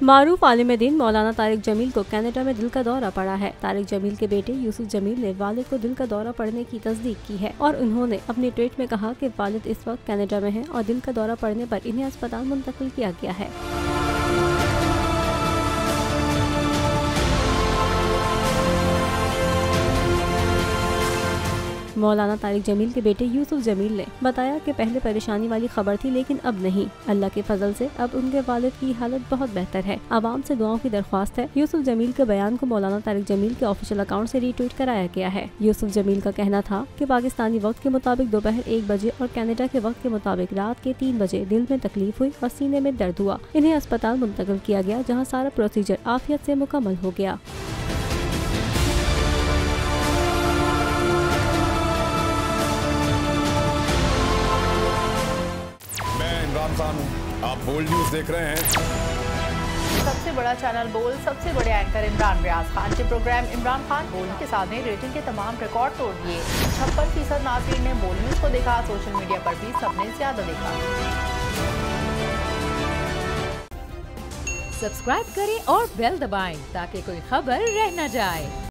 मारूफ आलिम दीन मौलाना तारिक जमील को कनाडा में दिल का दौरा पड़ा है। तारिक जमील के बेटे यूसुफ जमील ने वालिद को दिल का दौरा पड़ने की तस्दीक की है और उन्होंने अपने ट्वीट में कहा कि वालिद इस वक्त कनाडा में हैं और दिल का दौरा पड़ने पर इन्हें अस्पताल मुंतकिल किया गया है। मौलाना तारिक जमील के बेटे यूसुफ जमील ने बताया कि पहले परेशानी वाली खबर थी, लेकिन अब नहीं। अल्लाह के फजल से अब उनके वालिद की हालत बहुत बेहतर है। आवाम से दुआओं की दरख्वास्त है। यूसुफ जमील के बयान को मौलाना तारिक जमील के ऑफिशियल अकाउंट से रीट्वीट कराया गया है। यूसुफ जमील का कहना था कि पाकिस्तानी वक्त के मुताबिक दोपहर 1 बजे और कनाडा के वक्त के मुताबिक रात के 3 बजे दिल में तकलीफ हुई और सीने में दर्द हुआ। इन्हें अस्पताल मुंतकिल किया गया, जहाँ सारा प्रोसीजर आफियत से मुकम्मल हो गया। इमरान खान हूं, आप बोल्ड न्यूज देख रहे हैं। सबसे बड़ा चैनल बोल, सबसे बड़े एंकर इमरान रियाज खान के प्रोग्राम इमरान खान बोल्ड के साथ ने रेटिंग के तमाम रिकॉर्ड तोड़ दिए। 56% नाज़रीन ने बोल्ड न्यूज को देखा। सोशल मीडिया पर भी सबने ज्यादा देखा। सब्सक्राइब करें और बेल दबाएं ताकि कोई खबर रह न जाए।